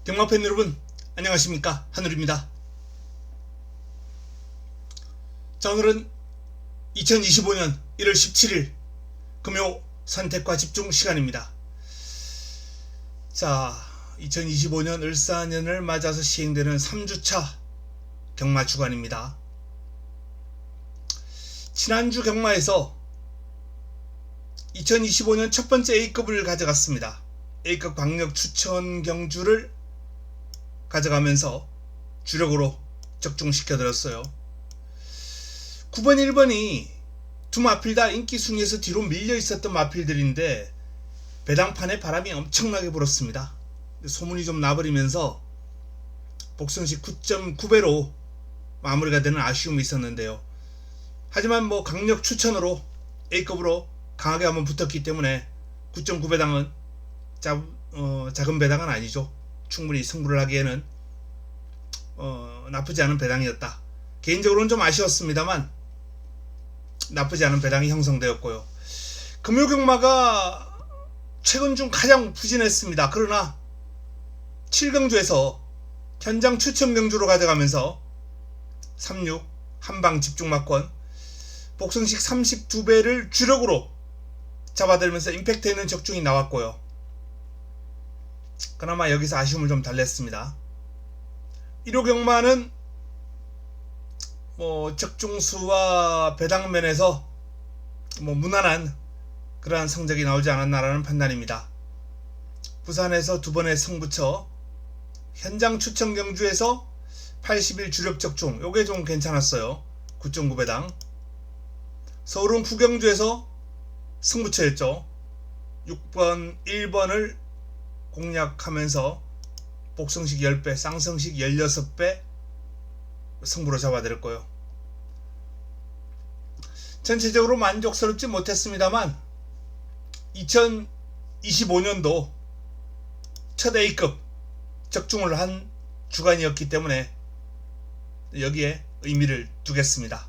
경마팬 여러분 안녕하십니까, 한울입니다. 자, 오늘은 2025년 1월 17일 금요 선택과 집중 시간입니다. 자, 2025년 을사년을 맞아서 시행되는 3주차 경마 주간입니다. 지난주 경마에서 2025년 첫 번째 A급을 가져갔습니다. A급 광역 추천 경주를 가져가면서 주력으로 적중시켜드렸어요. 9번 1번이 두 마필 다 인기 순위에서 뒤로 밀려 있었던 마필들인데 배당판에 바람이 엄청나게 불었습니다. 소문이 좀 나버리면서 복선식 9.9배로 마무리가 되는 아쉬움이 있었는데요. 하지만 강력 추천으로 A급으로 강하게 한번 붙었기 때문에 9.9배당은 작은 배당은 아니죠. 충분히 승부를 하기에는 나쁘지 않은 배당이었다. 개인적으로는 좀 아쉬웠습니다만 나쁘지 않은 배당이 형성되었고요. 금요경마가 최근 중 가장 부진했습니다. 그러나 7경주에서 현장 추천 경주로 가져가면서 36 한방 집중마권 복선식 32배를 주력으로 잡아들면서 임팩트 있는 적중이 나왔고요. 그나마 여기서 아쉬움을 좀 달랬습니다. 1호 경마는 적중수와 배당면에서 무난한 그러한 성적이 나오지 않았나라는 판단입니다. 부산에서 두 번의 승부처, 현장 추천 경주에서 80일 주력 적중, 요게 좀 괜찮았어요. 9.9배당. 서울은 9경주에서 승부처였죠. 6번 1번을 공략하면서 복성식 10배, 쌍성식 16배 승부로 잡아드렸고요. 전체적으로 만족스럽지 못했습니다만 2025년도 첫 A급 적중을 한 주간이었기 때문에 여기에 의미를 두겠습니다.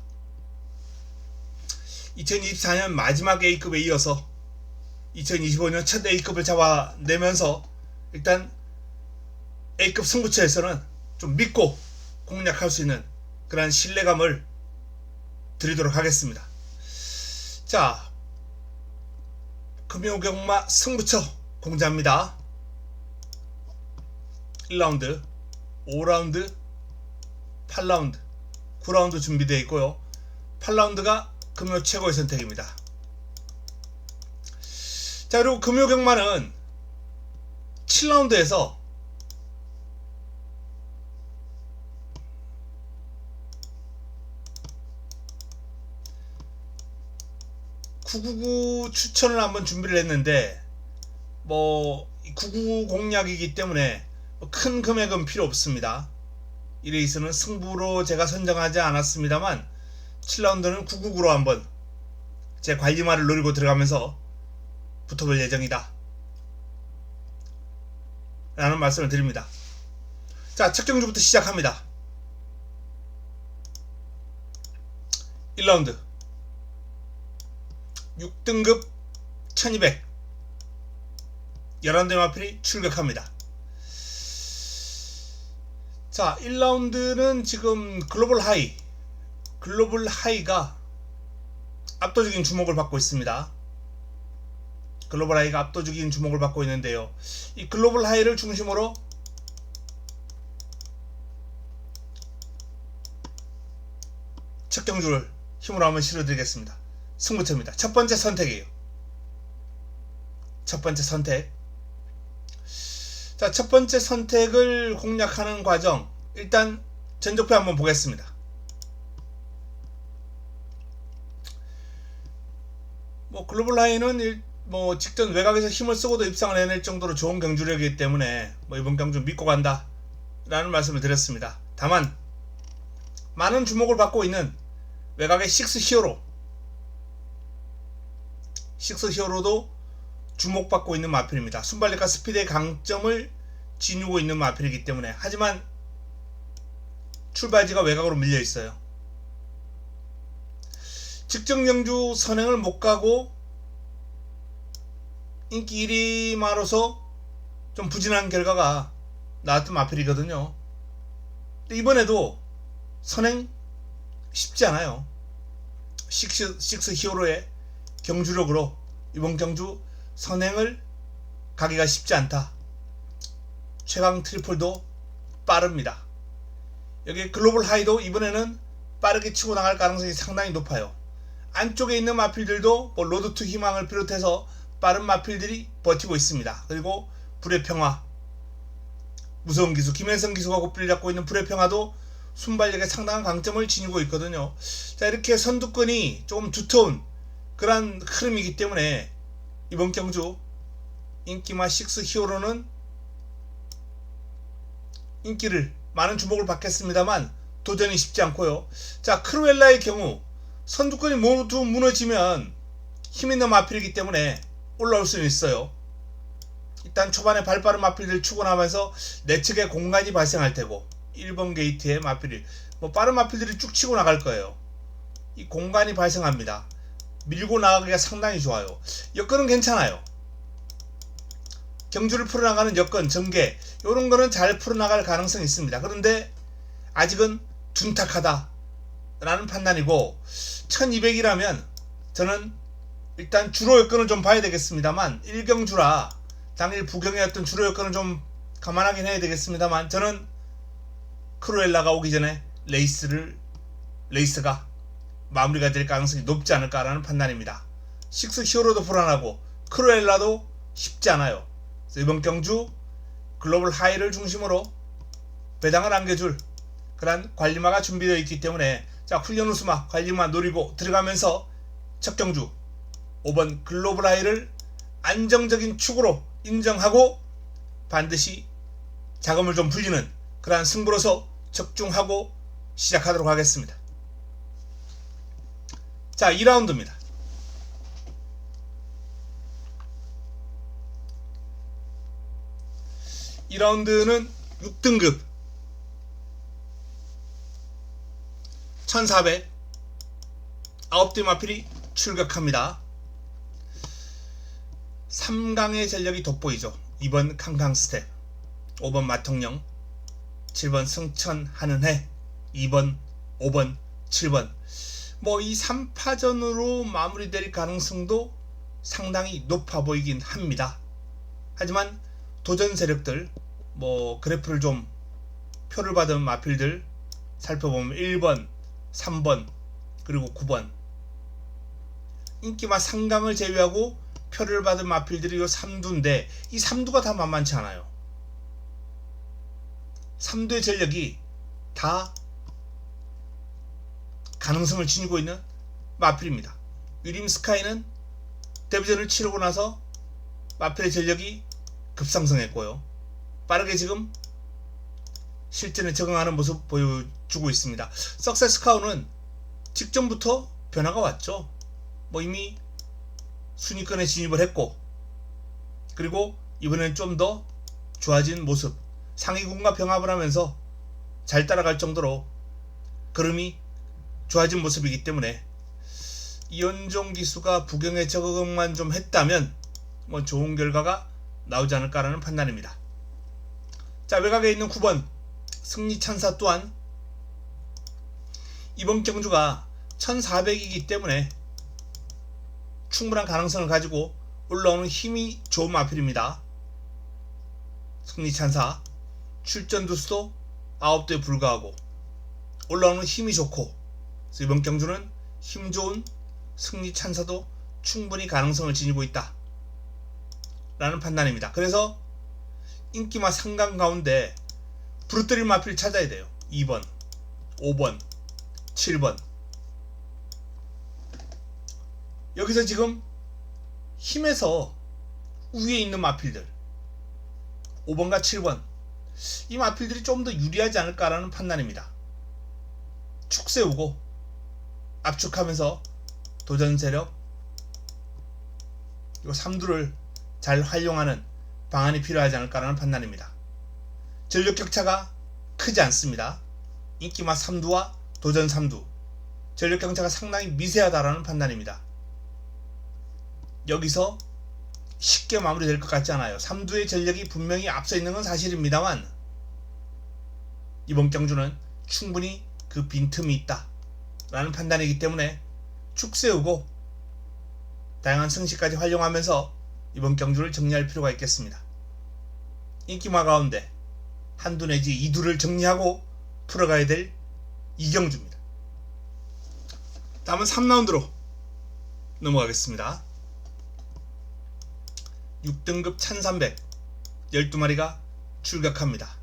2024년 마지막 A급에 이어서 2025년 첫 A급을 잡아내면서 일단 A급 승부처에서는 좀 믿고 공략할 수 있는 그런 신뢰감을 드리도록 하겠습니다. 자, 금요경마 승부처 공지합니다. 1라운드, 5라운드, 8라운드, 9라운드 준비되어 있고요. 8라운드가 금요 최고의 선택입니다. 자, 그리고 금요경마는 7라운드에서 999 추천을 한번 준비를 했는데 999 공략이기 때문에 큰 금액은 필요 없습니다. 이 레이스는 승부로 제가 선정하지 않았습니다만 7라운드는 999로 한번 제 관리마를 노리고 들어가면서 붙어볼 예정이다 라는 말씀을 드립니다. 자, 첫 경주부터 시작합니다. 1라운드 6등급 1200 11대 마필이 출격합니다. 자, 1라운드는 지금 글로벌 하이가 압도적인 주목을 받고 있습니다. 글로벌 하이가 압도적인 주목을 받고 있는데요. 이 글로벌 하이를 중심으로 첫 경주를 힘으로 한번 실어드리겠습니다. 승부처입니다. 첫 번째 선택이에요. 첫 번째 선택. 자, 첫 번째 선택을 공략하는 과정, 일단 전적표 한번 보겠습니다. 글로벌 하이는 직전 외곽에서 힘을 쓰고도 입상을 해낼 정도로 좋은 경주력이기 때문에 이번 경주 믿고 간다 라는 말씀을 드렸습니다. 다만 많은 주목을 받고 있는 외곽의 식스 히어로도 주목받고 있는 마필입니다. 순발력과 스피드의 강점을 지니고 있는 마필이기 때문에. 하지만 출발지가 외곽으로 밀려 있어요. 직전 경주 선행을 못 가고 인기 1위마로서 좀 부진한 결과가 나왔던 마필이거든요. 근데 이번에도 선행 쉽지 않아요. 식스 히어로의 경주력으로 이번 경주 선행을 가기가 쉽지 않다. 최강 트리플도 빠릅니다. 여기 글로벌 하이도 이번에는 빠르게 치고 나갈 가능성이 상당히 높아요. 안쪽에 있는 마필들도 뭐 로드 투 희망을 비롯해서 빠른 마필들이 버티고 있습니다. 그리고 불의 평화, 무서운 기수, 김현성 기수가 고삐를 잡고 있는 불의 평화도 순발력에 상당한 강점을 지니고 있거든요. 자, 이렇게 선두권이 조금 두터운 그런 흐름이기 때문에 이번 경주 인기마 식스 히어로는 인기를 많은 주목을 받겠습니다만 도전이 쉽지 않고요. 자, 크루엘라의 경우 선두권이 모두 무너지면 힘있는 마필이기 때문에 올라올 수는 있어요. 일단 초반에 발빠른 마필들 추곤하면서 내측에 공간이 발생할 테고 1번 게이트에 마필이 빠른 마필들이 쭉 치고 나갈 거예요. 이 공간이 발생합니다. 밀고 나가기가 상당히 좋아요. 여건은 괜찮아요. 경주를 풀어나가는 여건, 전개 이런 거는 잘 풀어나갈 가능성이 있습니다. 그런데 아직은 둔탁하다 라는 판단이고 1200이라면 저는 일단 주로 여건을 좀 봐야 되겠습니다만 1경주라 당일 부경의 어떤 주로 여건을 좀 감안하긴 해야 되겠습니다만 저는 크루엘라가 오기 전에 레이스가 마무리가 될 가능성이 높지 않을까라는 판단입니다. 식스 히어로도 불안하고 크루엘라도 쉽지 않아요. 그래서 이번 경주 글로벌 하이를 중심으로 배당을 안겨줄 그런 관리마가 준비되어 있기 때문에 자, 훈련 우수마 관리마 노리고 들어가면서 첫 경주 5번 글로벌 하이를 안정적인 축으로 인정하고 반드시 자금을 좀 불리는 그러한 승부로서 적중하고 시작하도록 하겠습니다. 자, 2라운드입니다. 이 라운드는 6등급 1400 9대 마필이 출격합니다. 3강의 전력이 돋보이죠. 2번 캉캉스텝, 5번 마통령, 7번 승천 한은혜, 2번 5번 7번 이 3파전으로 마무리될 가능성도 상당히 높아 보이긴 합니다. 하지만 도전 세력들 그래프를 좀 표를 받은 마필들 살펴보면 1번, 3번 그리고 9번 인기마 상강을 제외하고 표를 받은 마필들이 이 3두인데 이 3두가 다 만만치 않아요. 3두의 전력이 다 가능성을 지니고 있는 마필입니다. 유림 스카이는 데뷔전을 치르고 나서 마필의 전력이 급상승했고요. 빠르게 지금 실전에 적응하는 모습 보여주고 있습니다. 석세스 카우는 직전부터 변화가 왔죠. 이미 순위권에 진입을 했고 그리고 이번에는 좀 더 좋아진 모습, 상위군과 병합을 하면서 잘 따라갈 정도로 걸음이 좋아진 모습이기 때문에 이연종 기수가 부경에 적응만 좀 했다면 좋은 결과가 나오지 않을까라는 판단입니다. 자, 외곽에 있는 9번 승리찬사 또한 이번 경주가 1400이기 때문에 충분한 가능성을 가지고 올라오는 힘이 좋은 마필입니다. 승리찬사 출전 두수도 9대에 불과하고 올라오는 힘이 좋고 그래서 이번 경주는 힘 좋은 승리찬사도 충분히 가능성을 지니고 있다 라는 판단입니다. 그래서 인기마 상강 가운데 부르뜨릴 마필 찾아야 돼요. 2번, 5번, 7번 여기서 지금 힘에서 위에 있는 마필들 5번과 7번 이 마필들이 좀 더 유리하지 않을까라는 판단입니다. 축 세우고 압축하면서 도전 세력 이 3두를 잘 활용하는 방안이 필요하지 않을까라는 판단입니다. 전력 격차가 크지 않습니다. 인기마 3두와 도전 3두 전력 격차가 상당히 미세하다라는 판단입니다. 여기서 쉽게 마무리될 것 같지 않아요. 3두의 전력이 분명히 앞서 있는 건 사실입니다만 이번 경주는 충분히 그 빈틈이 있다 라는 판단이기 때문에 축 세우고 다양한 승시까지 활용하면서 이번 경주를 정리할 필요가 있겠습니다. 인기마 가운데 한두 내지 이두를 정리하고 풀어가야 될 이경주입니다. 다음은 3라운드로 넘어가겠습니다. 6등급 1300 12마리가 출격합니다.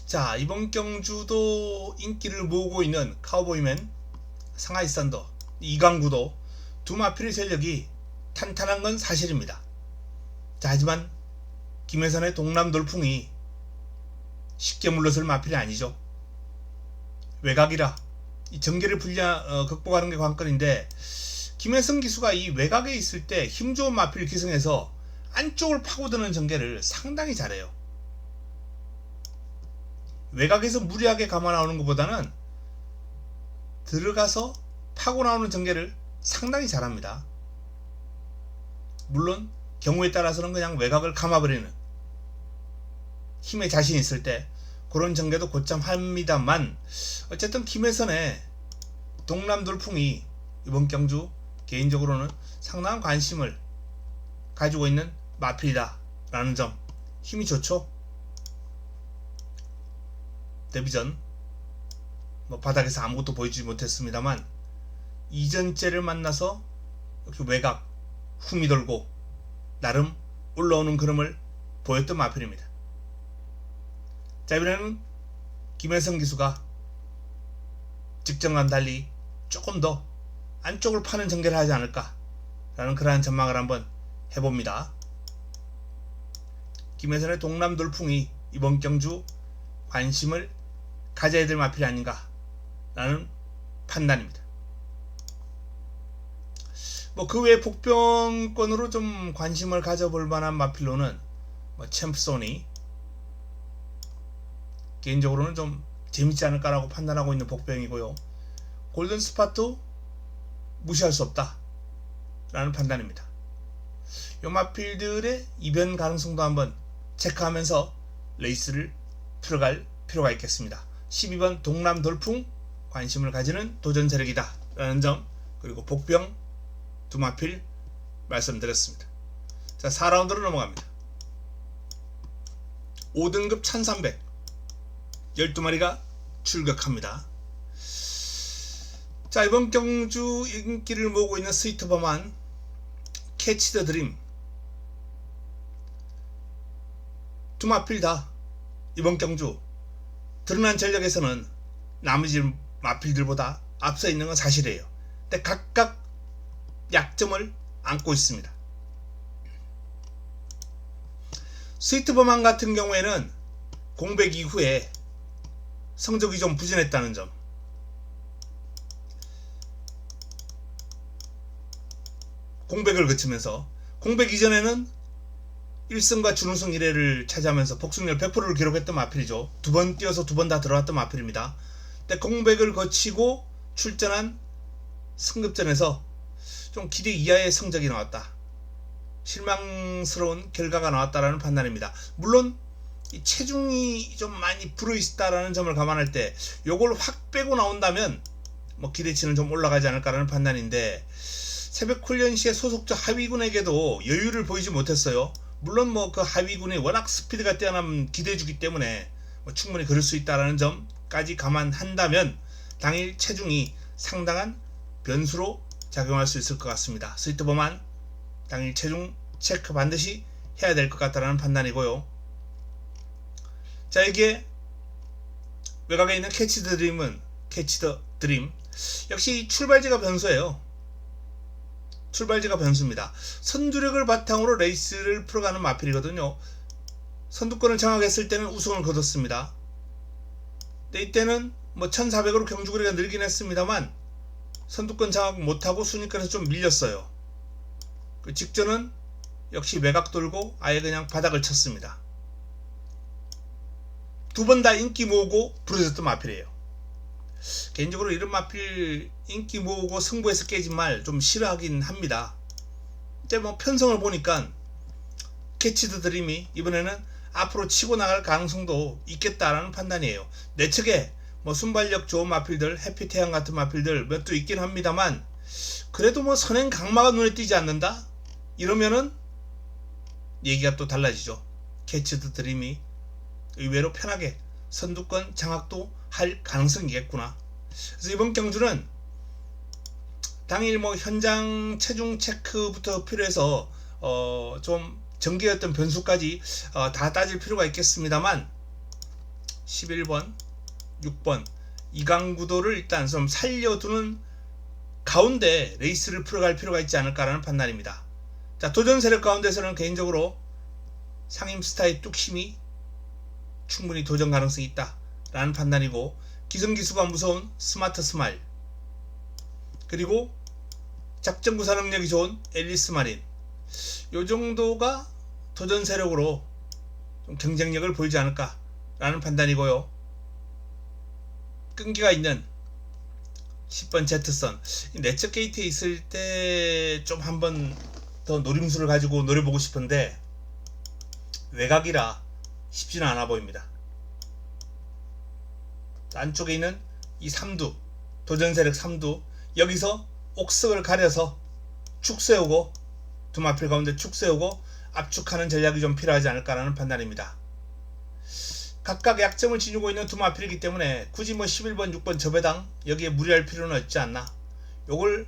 자, 이번 경주도 인기를 모으고 있는 카우보이맨, 상하이 썬더, 이강구도 두 마필의 전력이 탄탄한 건 사실입니다. 자, 하지만 김혜선의 동남 돌풍이 쉽게 물러설 마필이 아니죠. 외곽이라 이 전개를 극복하는 게 관건인데, 김혜선 기수가 이 외곽에 있을 때 힘 좋은 마필 기승해서 안쪽을 파고드는 전개를 상당히 잘해요. 외곽에서 무리하게 감아 나오는 것보다는 들어가서 파고 나오는 전개를 상당히 잘합니다. 물론 경우에 따라서는 그냥 외곽을 감아버리는, 힘에 자신 있을 때 그런 전개도 곧장 합니다만, 어쨌든 김혜선의 동남 돌풍이 이번 경주 개인적으로는 상당한 관심을 가지고 있는 마필이다 라는 점, 힘이 좋죠. 데뷔전 바닥에서 아무것도 보여주지 못했습니다만, 이전째를 만나서 이렇게 외곽 흠이 돌고 나름 올라오는 그림을 보였던 마필입니다. 자, 이번에는 김혜선 기수가 직전과는 달리 조금 더 안쪽을 파는 전개를 하지 않을까 라는 그러한 전망을 한번 해봅니다. 김혜선의 동남 돌풍이 이번 경주 관심을 가져야 될 마필이 아닌가 라는 판단입니다. 그 외에 복병권으로 좀 관심을 가져볼 만한 마필로는 챔프소니, 개인적으로는 좀 재밌지 않을까라고 판단하고 있는 복병이고요. 골든 스파도 무시할 수 없다 라는 판단입니다. 이 마필들의 이변 가능성도 한번 체크하면서 레이스를 풀어갈 필요가 있겠습니다. 12번 동남 돌풍 관심을 가지는 도전 세력이다 라는 점, 그리고 복병 두 마필 말씀드렸습니다. 자, 4라운드로 넘어갑니다. 5등급 1300 12마리가 출격합니다. 자, 이번 경주 인기를 모으고 있는 스위트범한 캐치 더 드림 두 마필 다 이번 경주 드러난 전력에서는 나머지 마필들보다 앞서 있는 건 사실이에요. 근데 각각 약점을 안고 있습니다. 스위트범한 같은 경우에는 공백 이후에 성적이 좀 부진했다는 점, 공백을 거치면서, 공백 이전에는 1승과 준우승 1회를 차지하면서 복승률 100%를 기록했던 마필이죠. 두 번 뛰어서 두 번 다 들어왔던 마필입니다. 근데 공백을 거치고 출전한 승급전에서 좀 기대 이하의 성적이 나왔다, 실망스러운 결과가 나왔다라는 판단입니다. 물론 이 체중이 좀 많이 불어있다라는 점을 감안할 때 요걸 확 빼고 나온다면 기대치는 좀 올라가지 않을까라는 판단인데, 새벽 훈련 시에 소속자 하위군에게도 여유를 보이지 못했어요. 물론 그 하위군이 워낙 스피드가 뛰어난 기대주기 때문에 충분히 그럴 수 있다라는 점까지 감안한다면 당일 체중이 상당한 변수로 작용할 수 있을 것 같습니다. 스위트범한 당일 체중 체크 반드시 해야 될 것 같다라는 판단이고요. 자, 이게 외곽에 있는 캐치 더 드림 역시 출발지가 변수예요. 출발지가 변수입니다. 선두력을 바탕으로 레이스를 풀어가는 마필이거든요. 선두권을 장악했을 때는 우승을 거뒀습니다. 근데 이때는 1400으로 경주거리가 늘긴 했습니다만 선두권 장악 못하고 순위권에서 좀 밀렸어요. 그 직전은 역시 외곽 돌고 아예 그냥 바닥을 쳤습니다. 두 번 다 인기 모으고 부러졌던 마필이에요. 개인적으로 이런 마필 인기 모으고 승부에서 깨진 말 좀 싫어하긴 합니다. 근데 편성을 보니까 캐치 더 드림이 이번에는 앞으로 치고 나갈 가능성도 있겠다라는 판단이에요. 내 측에 뭐 순발력 좋은 마필들, 해피태양 같은 마필들 몇 도 있긴 합니다만 그래도 뭐 선행 강마가 눈에 띄지 않는다? 이러면은 얘기가 또 달라지죠. 캐치드 드림이 의외로 편하게 선두권 장악도 할 가능성이겠구나. 그래서 이번 경주는 당일 뭐 현장 체중 체크부터 필요해서 좀 전개의 어떤 변수까지 다 따질 필요가 있겠습니다만 11번, 6번 이강구도를 일단 좀 살려두는 가운데 레이스를 풀어갈 필요가 있지 않을까라는 판단입니다. 자, 도전 세력 가운데서는 개인적으로 상임스타의 뚝심이 충분히 도전 가능성이 있다 라는 판단이고, 기승기수가 무서운 스마트 스마일, 그리고 작전 구사 능력이 좋은 앨리스 마린, 요 정도가 도전 세력으로 좀 경쟁력을 보이지 않을까 라는 판단이고요. 끈기가 있는 10번 제트선, 내적 게이트에 있을 때 좀 한번 더 노림수를 가지고 노려보고 싶은데 외곽이라 쉽지는 않아 보입니다. 안쪽에 있는 이 3두, 도전 세력 3두, 여기서 옥석을 가려서 축 세우고, 두 마필 가운데 축 세우고 압축하는 전략이 좀 필요하지 않을까라는 판단입니다. 각각 약점을 지니고 있는 두 마필이기 때문에 굳이 뭐 11번, 6번 저배당 여기에 무리할 필요는 없지 않나. 요걸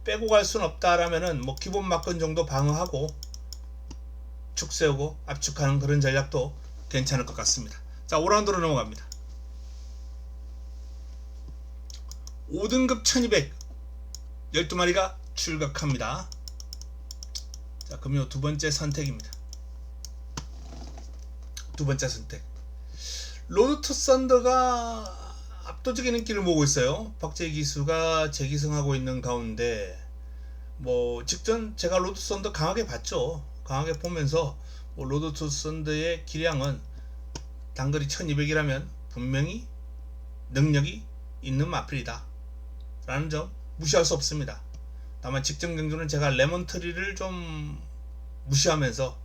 빼고 갈 수는 없다라면은 뭐 기본 막건 정도 방어하고 축 세우고 압축하는 그런 전략도 괜찮을 것 같습니다. 자, 5라운드로 넘어갑니다. 5등급 1200 12마리가 출격합니다. 자, 금요 두 번째 선택입니다. 두 번째 선택, 로드 투 썬더가 압도적인 인기를 모으고 있어요. 박재희 기수가 재기승하고 있는 가운데 뭐 직전 제가 로드 투 썬더 강하게 봤죠. 강하게 보면서 뭐 로드 투 썬더의 기량은 단거리 1200이라면 분명히 능력이 있는 마필이다 라는 점 무시할 수 없습니다. 다만 직전 경주는 제가 레몬트리를 좀 무시하면서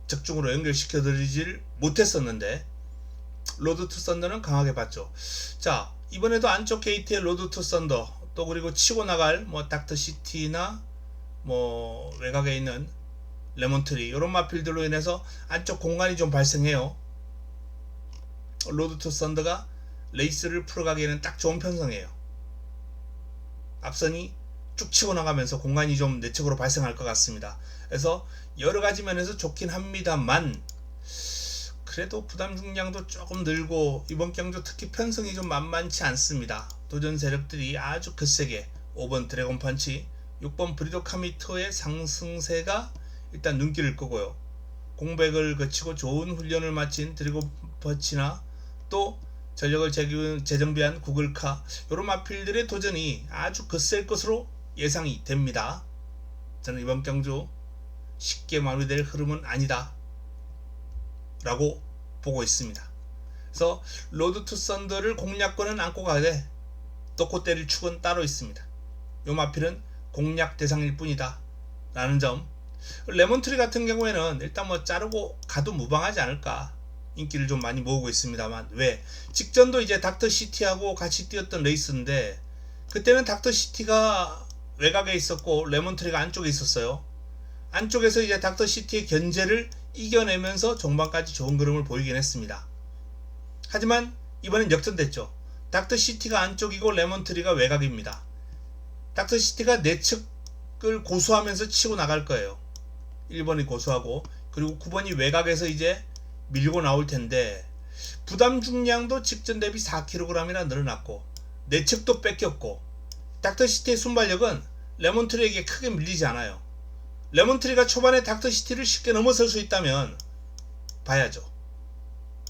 적중으로 연결시켜 드리질 못했었는데 로드 투 썬더는 강하게 봤죠. 자, 이번에도 안쪽 게이트에 로드 투 썬더, 또 그리고 치고 나갈 뭐 닥터 시티나 뭐 외곽에 있는 레몬트리, 이런 마필들로 인해서 안쪽 공간이 좀 발생해요. 로드 투 썬더가 레이스를 풀어가기에는 딱 좋은 편성이에요. 앞선이 쭉 치고 나가면서 공간이 좀 내측으로 발생할 것 같습니다. 그래서 여러가지 면에서 좋긴 합니다만 그래도 부담 중량도 조금 늘고 이번 경주 특히 편성이 좀 만만치 않습니다. 도전 세력들이 아주 거세게 5번 드래곤 펀치, 6번 브리더 카미터의 상승세가 일단 눈길을 끄고요. 공백을 거치고 좋은 훈련을 마친 드래곤 펀치나 또 전력을 재정비한 구글카, 이런 마필들의 도전이 아주 거셀 것으로 예상이 됩니다. 저는 이번 경주 쉽게 마무리될 흐름은 아니다 라고 보고 있습니다. 그래서 로드 투 썬더를 공략권은 안고 가되 놓고 때릴 축은 따로 있습니다. 요 마필은 공략 대상일 뿐이다 라는 점. 레몬트리 같은 경우에는 일단 뭐 자르고 가도 무방하지 않을까, 인기를 좀 많이 모으고 있습니다만, 왜? 직전도 이제 닥터 시티하고 같이 뛰었던 레이스인데 그때는 닥터 시티가 외곽에 있었고 레몬트리가 안쪽에 있었어요. 안쪽에서 이제 닥터 시티의 견제를 이겨내면서 종반까지 좋은 그림을 보이긴 했습니다. 하지만 이번엔 역전됐죠. 닥터 시티가 안쪽이고 레몬트리가 외곽입니다. 닥터 시티가 내측을 고수하면서 치고 나갈 거예요. 1번이 고수하고, 그리고 9번이 외곽에서 이제 밀고 나올 텐데 부담 중량도 직전 대비 4kg이나 늘어났고 내측도 뺏겼고, 닥터 시티의 순발력은 레몬트리에게 크게 밀리지 않아요. 레몬트리가 초반에 닥터 시티를 쉽게 넘어설 수 있다면 봐야죠.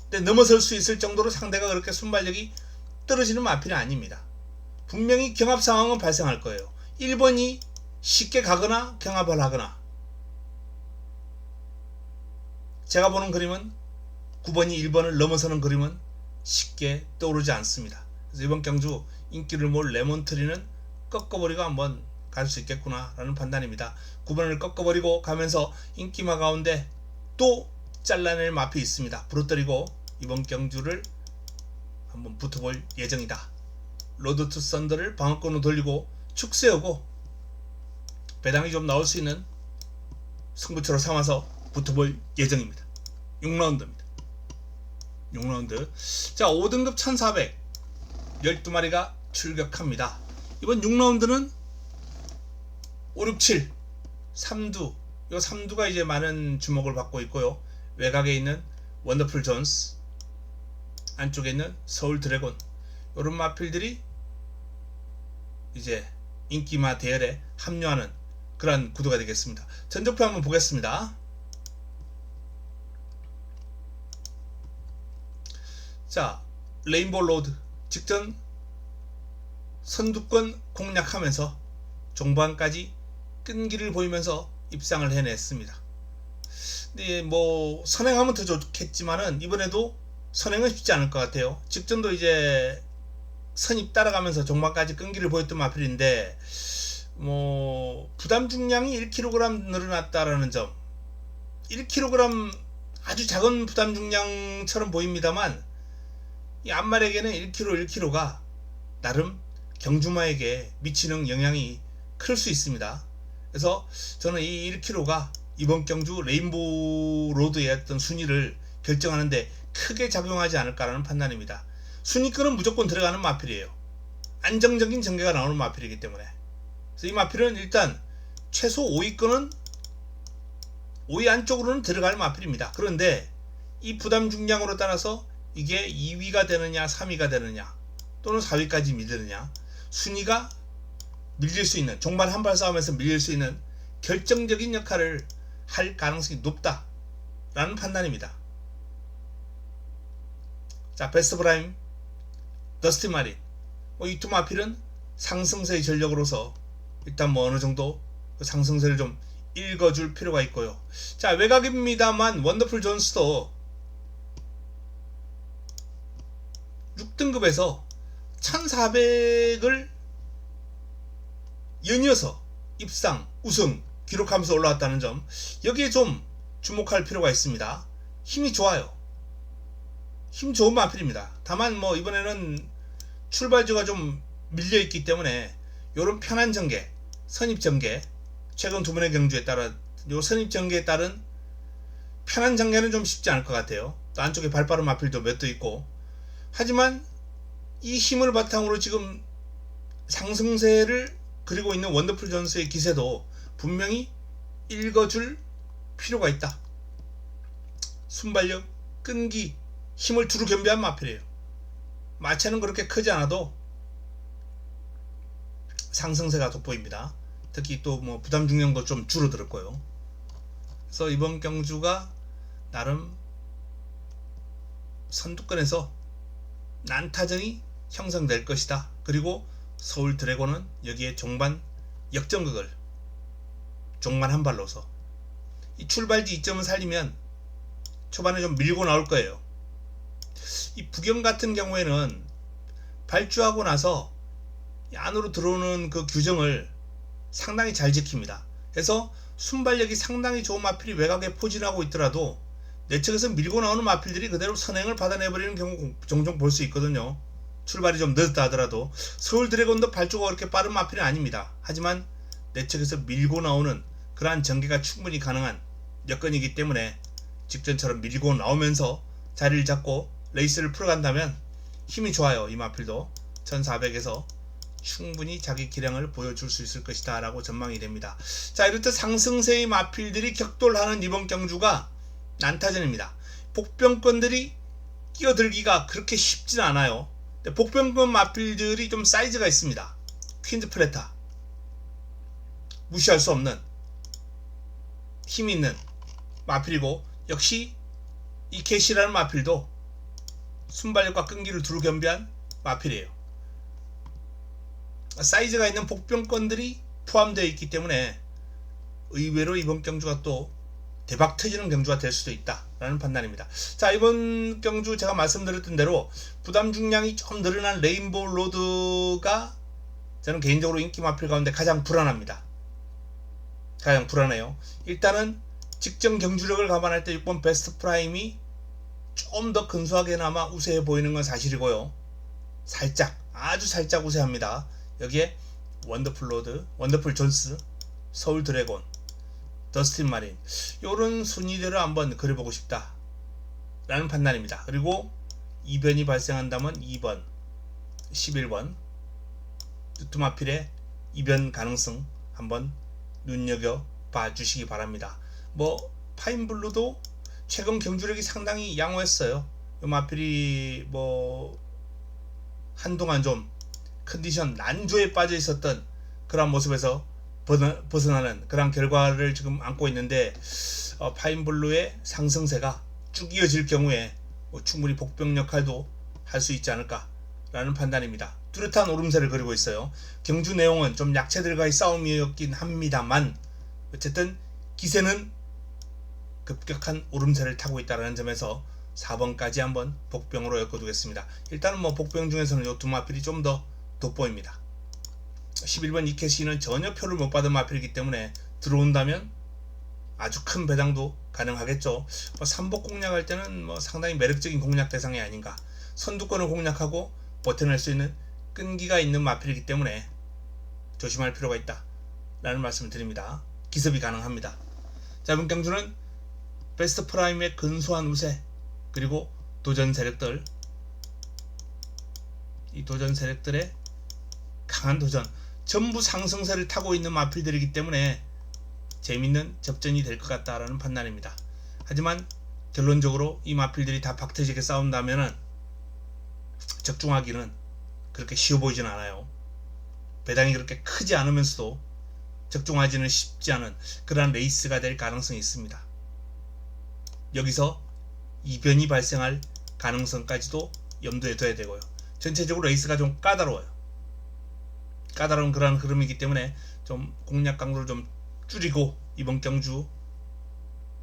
근데 넘어설 수 있을 정도로 상대가 그렇게 순발력이 떨어지는 마필이 아닙니다. 분명히 경합 상황은 발생할 거예요. 1번이 쉽게 가거나 경합을 하거나. 제가 보는 그림은 9번이 1번을 넘어서는 그림은 쉽게 떠오르지 않습니다. 그래서 이번 경주 인기를 모을 레몬트리는 꺾어버리고 한번 갈 수 있겠구나 라는 판단입니다. 9번을 꺾어버리고 가면서 인기마 가운데 또 잘라낼 마필이 있습니다. 부러뜨리고 이번 경주를 한번 붙어볼 예정이다. 로드 투 썬더를 방어권으로 돌리고 축 세우고 배당이 좀 나올 수 있는 승부처로 삼아서 붙어볼 예정입니다. 6라운드입니다. 6라운드. 자, 5등급 1400 12마리가 출격합니다. 이번 6라운드는 5, 6, 7 3두, 이 3두가 이제 많은 주목을 받고 있고요. 외곽에 있는 원더풀 존스, 안쪽에 있는 서울 드래곤, 이런 마필들이 이제 인기마 대열에 합류하는 그런 구도가 되겠습니다. 전적표 한번 보겠습니다. 자, 레인보우 로드 직전 선두권 공략하면서 종반까지 끈기를 보이면서 입상을 해냈습니다. 근데 뭐 선행하면 더 좋겠지만은 이번에도 선행은 쉽지 않을 것 같아요. 직전도 이제 선입 따라가면서 종반까지 끈기를 보였던 마필인데 뭐 부담 중량이 1kg 늘어났다라는 점, 1kg 아주 작은 부담 중량처럼 보입니다만 이 앞말에게는 1kg가 나름 경주마에게 미치는 영향이 클 수 있습니다. 그래서 저는 이 1kg가 이번 경주 레인보우 로드의 어떤 순위를 결정하는데 크게 작용하지 않을까라는 판단입니다. 순위권은 무조건 들어가는 마필이에요. 안정적인 전개가 나오는 마필이기 때문에. 그래서 이 마필은 일단 최소 5위권은 5위 안쪽으로는 들어갈 마필입니다. 그런데 이 부담 중량으로 따라서 이게 2위가 되느냐 3위가 되느냐 또는 4위까지 밀리느냐, 순위가 밀릴 수 있는, 종반 한발 싸움에서 밀릴 수 있는 결정적인 역할을 할 가능성이 높다라는 판단입니다. 자, 베스트 브라임, 더스틴 마린, 이 두 마필은 상승세의 전력으로서 일단 뭐 어느 정도 그 상승세를 좀 읽어줄 필요가 있고요. 자, 외곽입니다만 원더풀 존스도 6등급에서 1400을 연이어서 입상, 우승 기록하면서 올라왔다는 점, 여기에 좀 주목할 필요가 있습니다. 힘이 좋아요. 힘 좋은 마필입니다. 다만 뭐 이번에는 출발지가 좀 밀려있기 때문에 요런 편한 전개, 선입 전개, 최근 두 번의 경주에 따라 요 선입 전개에 따른 편한 전개는 좀 쉽지 않을 것 같아요. 또 안쪽에 발빠른 마필도 몇 도 있고. 하지만 이 힘을 바탕으로 지금 상승세를 그리고 있는 원더풀 존스의 기세도 분명히 읽어줄 필요가 있다. 순발력, 끈기, 힘을 두루 겸비한 마필이에요. 마체는 그렇게 크지 않아도 상승세가 돋보입니다. 특히 또 뭐 부담 중량도 좀 줄어들었고요. 그래서 이번 경주가 나름 선두권에서 난타전이 형성될 것이다. 그리고 서울 드래곤은 여기에 종반 역전극을 종반 한 발로서 이 출발지 이점을 살리면 초반에 좀 밀고 나올 거예요. 이 부경 같은 경우에는 발주하고 나서 안으로 들어오는 그 규정을 상당히 잘 지킵니다. 그래서 순발력이 상당히 좋은 마필이 외곽에 포진하고 있더라도 내측에서 밀고 나오는 마필들이 그대로 선행을 받아내버리는 경우 종종 볼 수 있거든요. 출발이 좀 늦었다 하더라도. 서울 드래곤도 발주가 그렇게 빠른 마필은 아닙니다. 하지만 내측에서 밀고 나오는 그러한 전개가 충분히 가능한 여건이기 때문에 직전처럼 밀고 나오면서 자리를 잡고 레이스를 풀어간다면 힘이 좋아요. 이 마필도 1400에서 충분히 자기 기량을 보여줄 수 있을 것이다 라고 전망이 됩니다. 자, 이렇듯 상승세의 마필들이 격돌하는 이번 경주가 난타전입니다. 복병권들이 끼어들기가 그렇게 쉽진 않아요. 복병권 마필들이 좀 사이즈가 있습니다. 퀸즈 플레타, 무시할 수 없는 힘이 있는 마필이고, 역시 이 캐시라는 마필도 순발력과 끈기를 두루 겸비한 마필이에요. 사이즈가 있는 복병권들이 포함되어 있기 때문에 의외로 이번 경주가 또 대박 터지는 경주가 될 수도 있다 라는 판단입니다. 자, 이번 경주 제가 말씀드렸던 대로 부담 중량이 좀 늘어난 레인보우 로드가 저는 개인적으로 인기 마필 가운데 가장 불안합니다. 가장 불안해요. 일단은 직전 경주력을 감안할 때 6번 베스트 프라임이 좀 더 근소하게나마 우세해 보이는 건 사실이고요. 살짝, 아주 살짝 우세합니다. 여기에 원더풀 로드, 원더풀 존스, 서울 드래곤, 더스틴 마린, 요런 순위대로 한번 그려보고 싶다 라는 판단입니다. 그리고 이변이 발생한다면 2번, 11번 두마필의 이변 가능성 한번 눈여겨봐 주시기 바랍니다. 뭐 파인블루도 최근 경주력이 상당히 양호했어요. 요 마필이 뭐 한동안 좀 컨디션 난조에 빠져 있었던 그런 모습에서 벗어나는 그런 결과를 지금 안고 있는데, 파인블루의 상승세가 쭉 이어질 경우에 충분히 복병 역할도 할 수 있지 않을까 라는 판단입니다. 뚜렷한 오름세를 그리고 있어요. 경주 내용은 좀 약체들과의 싸움이었긴 합니다만 어쨌든 기세는 급격한 오름세를 타고 있다는 점에서 4번까지 한번 복병으로 엮어두겠습니다. 일단은 뭐 복병 중에서는 이 두 마필이 좀 더 돋보입니다. 11번 이케시는 전혀 표를 못 받은 마필이기 때문에 들어온다면 아주 큰 배당도 가능하겠죠. 3복 공략할 때는 뭐 상당히 매력적인 공략 대상이 아닌가. 선두권을 공략하고 버텨낼 수 있는 끈기가 있는 마필이기 때문에 조심할 필요가 있다 라는 말씀을 드립니다. 기습이 가능합니다. 자, 이번 경주는 베스트 프라임의 근소한 우세, 그리고 도전 세력들, 이 도전 세력들의 강한 도전, 전부 상승세를 타고 있는 마필들이기 때문에 재밌는 접전이 될 것 같다라는 판단입니다. 하지만 결론적으로 이 마필들이 다 박터지게 싸운다면은 적중하기는 그렇게 쉬워 보이진 않아요. 배당이 그렇게 크지 않으면서도 적중하지는 쉽지 않은 그런 레이스가 될 가능성이 있습니다. 여기서 이변이 발생할 가능성까지도 염두에 둬야 되고요. 전체적으로 레이스가 좀 까다로워요. 까다로운 그런 흐름이기 때문에 좀 공략 강도를 좀 줄이고 이번 경주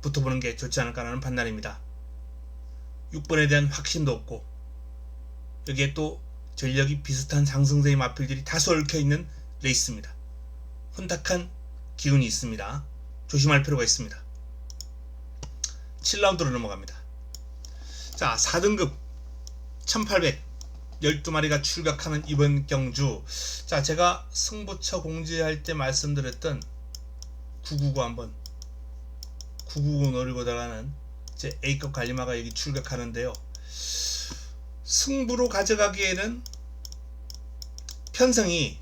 붙어보는 게 좋지 않을까라는 판단입니다. 6번에 대한 확신도 없고 여기에 또 전력이 비슷한 상승세의 마필들이 다수 얽혀있는 레이스입니다. 혼탁한 기운이 있습니다. 조심할 필요가 있습니다. 7라운드로 넘어갑니다. 자, 4등급 1800 12마리가 출격하는 이번 경주. 자, 제가 승부처 공지할 때 말씀드렸던 999 한번 999 노리고 나가는 제 A급 갈리마가 여기 출격하는데요. 승부로 가져가기에는 편성이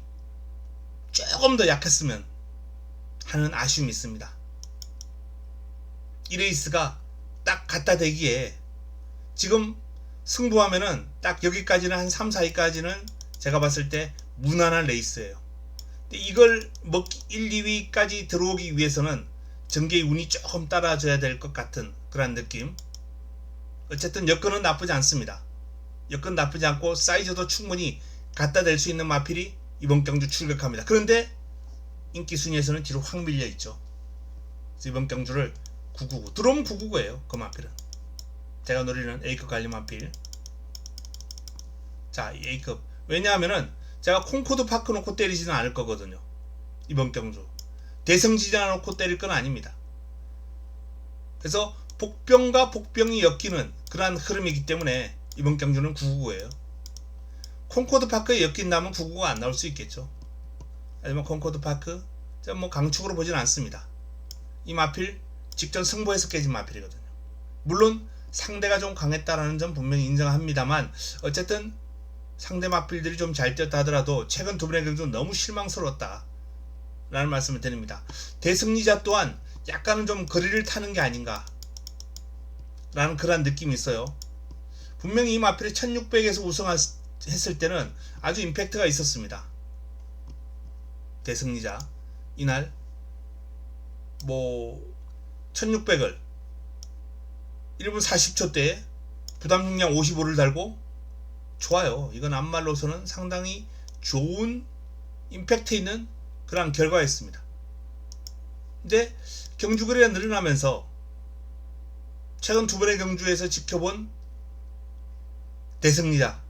조금 더 약했으면 하는 아쉬움이 있습니다. 이 레이스가 딱 갖다 대기에 지금 승부하면은 딱 여기까지는 한 3, 4위까지는 제가 봤을 때 무난한 레이스예요. 근데 이걸 먹기 1, 2위까지 들어오기 위해서는 전개의 운이 조금 따라줘야 될 것 같은 그런 느낌. 어쨌든 여건은 나쁘지 않습니다. 여건 나쁘지 않고 사이즈도 충분히 갖다 댈 수 있는 마필이 이번 경주 출격합니다. 그런데 인기 순위에서는 뒤로 확 밀려 있죠. 그래서 이번 경주를 999 들어오면 999예요. 그 마필은 제가 노리는 A급 갈림 마필. 자, A급 왜냐하면은 제가 콩코드 파크 놓고 때리지는 않을 거거든요. 이번 경주 대성지자 놓고 때릴 건 아닙니다. 그래서 복병과 복병이 엮이는 그러한 흐름이기 때문에 이번 경주는 999예요. 콩코드 파크에 엮인다면 999가 안 나올 수 있겠죠. 하지만 콩코드 파크 뭐 강축으로 보진 않습니다. 이 마필 직전 승부에서 깨진 마필이거든요. 물론 상대가 좀 강했다라는 점 분명히 인정합니다만 어쨌든 상대 마필들이 좀 잘 뛰었다 하더라도 최근 두 번의 경주는 너무 실망스러웠다 라는 말씀을 드립니다. 대승리자 또한 약간은 좀 거리를 타는 게 아닌가 라는 그런 느낌이 있어요. 분명히 이 마필이 1600에서 우승했을 때는 아주 임팩트가 있었습니다. 대승리자 이날 뭐 1600을 1분 40초 때 부담 중량 55를 달고 좋아요. 이건 앞말로서는 상당히 좋은 임팩트 있는 그런 결과였습니다. 근데 경주 거리가 늘어나면서 최근 두 번의 경주에서 지켜본 대승리자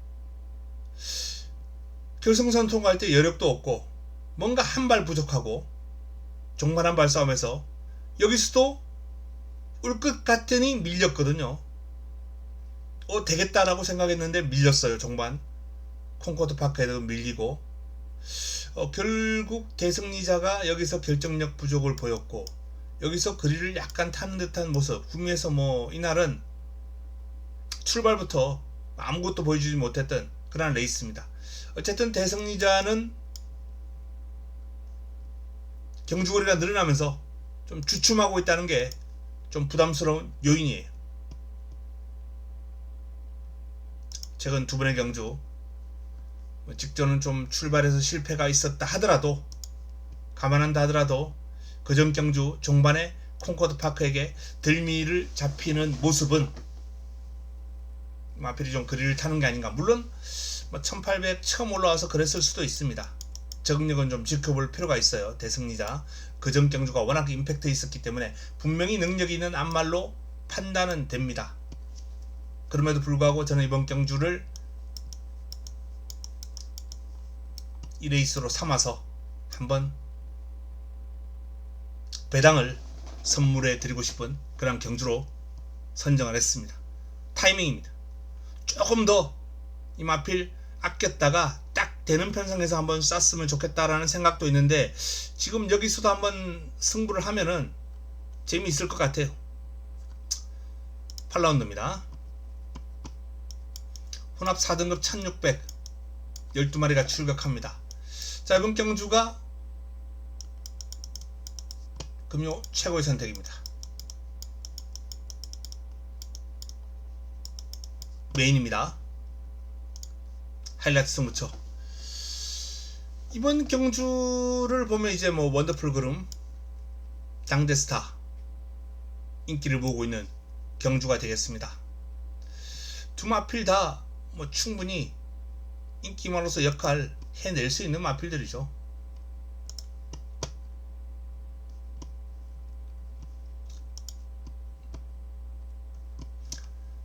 결승선 통과할 때 여력도 없고 뭔가 한 발 부족하고 종말 한 발 싸움에서 여기서도 올 것 같더니 밀렸거든요. 되겠다라고 생각했는데 밀렸어요. 종반 콩코드 파크에도 밀리고, 결국 대승리자가 여기서 결정력 부족을 보였고, 여기서 그릴을 약간 타는 듯한 모습. 구미에서 뭐 이날은 출발부터 아무것도 보여주지 못했던 그런 레이스입니다. 어쨌든 대승리자는 경주거리가 늘어나면서 좀 주춤하고 있다는 게 좀 부담스러운 요인이에요. 최근 두 번의 경주 직전은 좀 출발해서 실패가 있었다 하더라도, 감안한다 하더라도 그전 경주 종반에 콩코드 파크에게 들미를 잡히는 모습은 마필이 좀 그리를 타는 게 아닌가. 물론 1800 처음 올라와서 그랬을 수도 있습니다. 적응력은 좀 지켜볼 필요가 있어요. 대승리자 그전 경주가 워낙 임팩트 있었기 때문에 분명히 능력이 있는 암말로 판단은 됩니다. 그럼에도 불구하고 저는 이번 경주를 이 레이스로 삼아서 한번 배당을 선물해 드리고 싶은 그런 경주로 선정을 했습니다. 타이밍입니다. 조금 더 이 마필 아꼈다가 딱 되는 편성에서 한번 쐈으면 좋겠다라는 생각도 있는데, 지금 여기서도 한번 승부를 하면은 재미있을 것 같아요. 8라운드입니다. 혼합 4등급 1600 12마리가 출격합니다. 자, 이번 경주가 금요 최고의 선택입니다. 메인입니다. 하이라이트 승부처. 이번 경주를 보면 이제 뭐 원더풀 그룹, 당대스타 인기를 모으고 있는 경주가 되겠습니다. 두 마필 다 뭐 충분히 인기만으로서 역할 해낼 수 있는 마필들이죠.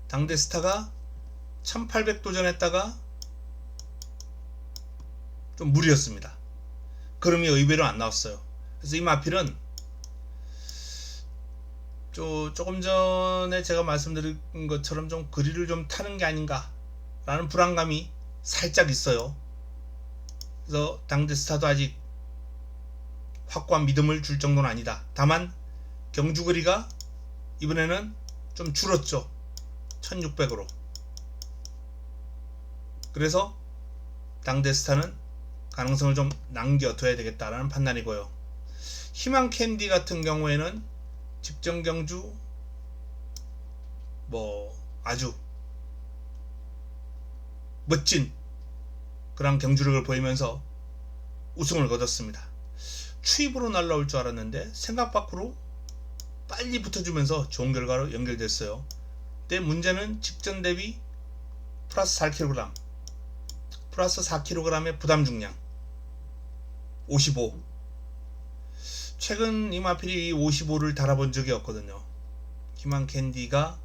당대스타가 1800 도전했다가 좀 무리였습니다. 그럼이 의외로 안 나왔어요. 그래서 이 마필은 조금 전에 제가 말씀드린 것처럼 좀 그리를 좀 타는 게 아닌가 라는 불안감이 살짝 있어요. 그래서 당대스타도 아직 확고한 믿음을 줄 정도는 아니다. 다만 경주거리가 이번에는 좀 줄었죠. 1600으로. 그래서 당대스타는 가능성을 좀 남겨둬야 되겠다라는 판단이고요. 희망캔디 같은 경우에는 직전 경주 뭐 아주 멋진 그런 경주력을 보이면서 우승을 거뒀습니다. 추입으로 날라올 줄 알았는데 생각 밖으로 빨리 붙어주면서 좋은 결과로 연결됐어요. 근데 문제는 직전 대비 플러스 4kg, 플러스 4kg의 부담 중량 55. 최근 이 마필이 55를 달아본 적이 없거든요. 희망캔디가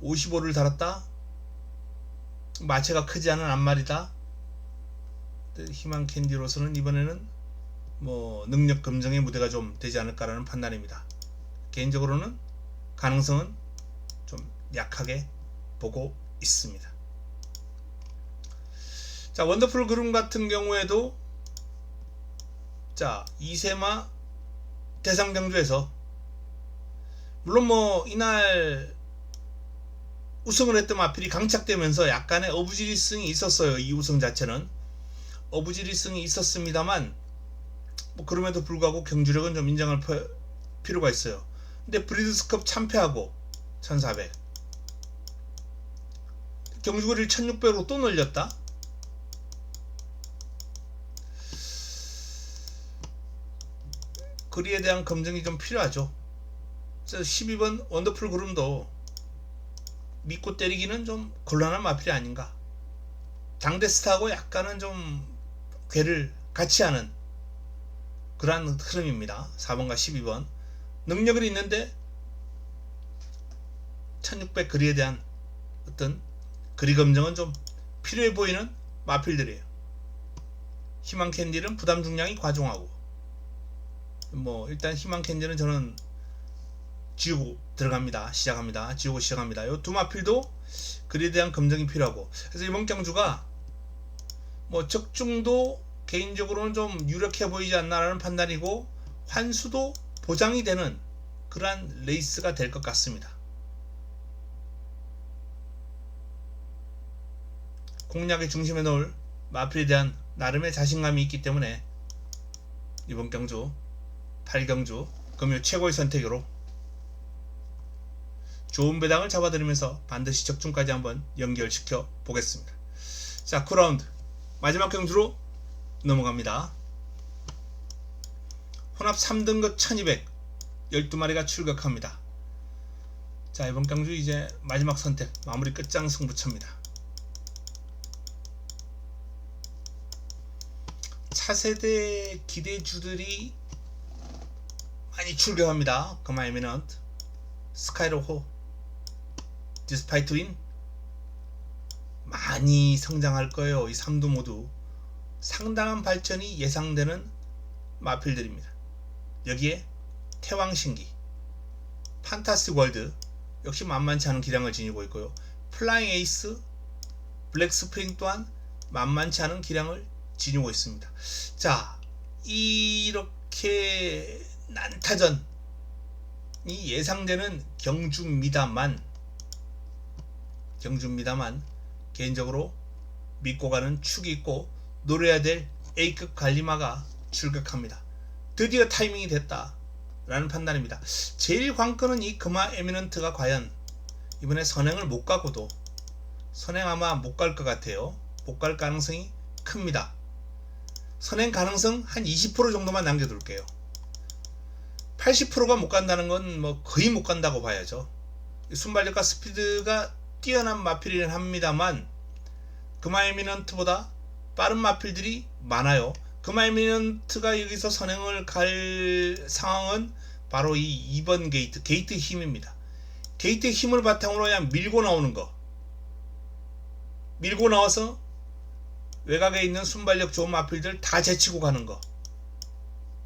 55를 달았다? 마체가 크지 않은 앞말이다. 희망캔디로서는 이번에는 뭐 능력 검증의 무대가 좀 되지 않을까라는 판단입니다. 개인적으로는 가능성은 좀 약하게 보고 있습니다. 자, 원더풀 그룹 같은 경우에도 자, 이세마 대상 경주에서 물론 뭐 이날 우승을 했던 마필이 강착되면서 약간의 어부지리성이 있었어요. 이 우승 자체는 어부지리성이 있었습니다만 뭐 그럼에도 불구하고 경주력은 좀 인정할 필요가 있어요. 근데 브리드스컵 참패하고 1400 경주거리를 1600으로 또 늘렸다. 거리에 대한 검증이 좀 필요하죠. 그래서 12번 원더풀 그룹도 믿고 때리기는 좀 곤란한 마필이 아닌가. 당대스타하고 약간은 좀 궤를 같이 하는 그러한 흐름입니다. 4번과 12번 능력은 있는데 1600 거리에 대한 어떤 거리 검증은 좀 필요해 보이는 마필들이에요. 희망캔디는 부담 중량이 과중하고 뭐 일단 희망캔디는 저는 지우고 들어갑니다. 지우고 시작합니다. 요 두 마필도 글에 대한 검증이 필요하고, 그래서 이번 경주가 뭐 적중도 개인적으로는 좀 유력해 보이지 않나라는 판단이고, 환수도 보장이 되는 그러한 레이스가 될 것 같습니다. 공략의 중심에 놓을 마필에 대한 나름의 자신감이 있기 때문에 이번 경주 8경주 금요 최고의 선택으로 좋은 배당을 잡아드리면서 반드시 적중까지 한번 연결시켜 보겠습니다. 자, 9라운드 마지막 경주로 넘어갑니다. 혼합 3등급 1200 12마리가 출격합니다. 자, 이번 경주 이제 마지막 선택 마무리 끝장 승부처입니다. 차세대 기대주들이 많이 출격합니다. 그마 에미넌트, 스카이로호, 디스파이트 윈 많이 성장할 거예요. 이 3두 모두 상당한 발전이 예상되는 마필들입니다. 여기에 태왕신기, 판타스틱 월드 역시 만만치 않은 기량을 지니고 있고요. 플라잉 에이스, 블랙스프링 또한 만만치 않은 기량을 지니고 있습니다. 자, 이렇게 난타전이 예상되는 경주입니다만 개인적으로 믿고 가는 축이 있고 노려야 될 A급 관리마가 출격합니다. 드디어 타이밍이 됐다 라는 판단입니다. 제일 관건은 이 금화 에미넌트가 과연 이번에 선행을 못 가고도, 선행 아마 못 갈 것 같아요. 못 갈 가능성이 큽니다. 선행 가능성 한 20% 정도만 남겨둘게요. 80%가 못 간다는 건 뭐 거의 못 간다고 봐야죠. 순발력과 스피드가 뛰어난 마필이긴 합니다만 금화 에미넌트보다 빠른 마필들이 많아요. 금화 에미넌트가 여기서 선행을 갈 상황은 바로 이 2번 게이트 힘입니다. 게이트 힘을 바탕으로 그냥 밀고 나오는 거, 밀고 나와서 외곽에 있는 순발력 좋은 마필들 다 제치고 가는 거,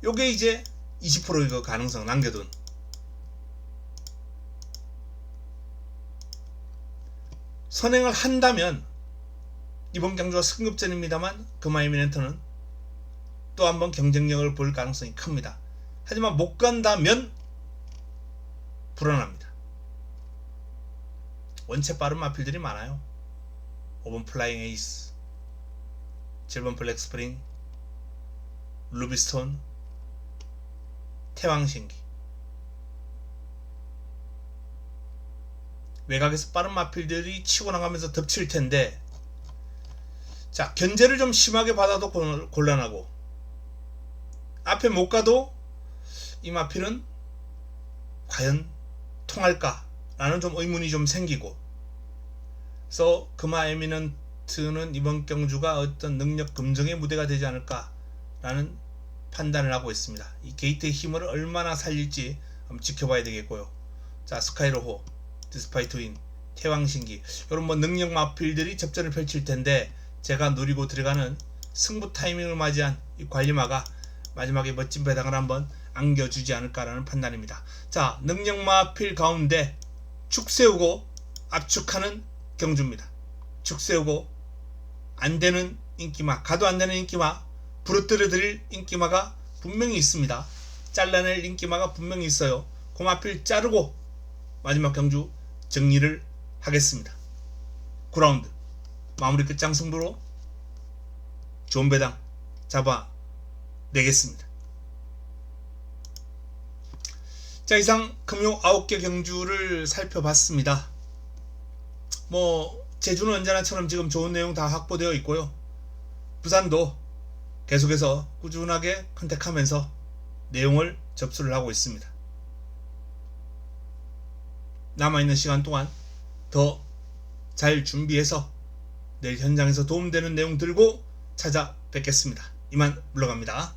요게 이제 20%의 그 가능성 남겨둔 선행을 한다면 이번 경주가 승급전입니다만 금화 에미넌트는 또 한번 경쟁력을 볼 가능성이 큽니다. 하지만 못 간다면 불안합니다. 원체 빠른 마필들이 많아요. 5번 플라잉 에이스, 7번 블랙 스프링, 루비스톤, 태왕신기. 외곽에서 빠른 마필들이 치고 나가면서 덮칠 텐데, 자, 견제를 좀 심하게 받아도 곤란하고, 앞에 못 가도 이 마필은 과연 통할까 라는 좀 의문이 좀 생기고, 그래서 금화 에미넌트는 이번 경주가 어떤 능력 검증의 무대가 되지 않을까 라는 판단을 하고 있습니다. 이 게이트의 힘을 얼마나 살릴지 한번 지켜봐야 되겠고요. 자, 스카이로호, 디스파이트 윈, 태왕신기, 이런 뭐 능력 마필들이 접전을 펼칠 텐데, 제가 노리고 들어가는 승부 타이밍을 맞이한 이 관리마가 마지막에 멋진 배당을 한번 안겨주지 않을까라는 판단입니다. 자, 능력 마필 가운데 축 세우고 압축하는 경주입니다. 축 세우고 안되는 인기마, 가도 안되는 인기마, 부러뜨려 드릴 인기마가 분명히 있습니다. 잘라낼 인기마가 분명히 있어요. 그 마필 자르고 마지막 경주 정리를 하겠습니다. 9라운드 마무리 끝장 승부로 좋은 배당 잡아내겠습니다. 자, 이상 금요 9개 경주를 살펴봤습니다. 뭐 제주는 언제나처럼 지금 좋은 내용 다 확보되어 있고요. 부산도 계속해서 꾸준하게 컨택하면서 내용을 접수를 하고 있습니다. 남아있는 시간 동안 더 잘 준비해서 내일 현장에서 도움되는 내용 들고 찾아뵙겠습니다. 이만 물러갑니다.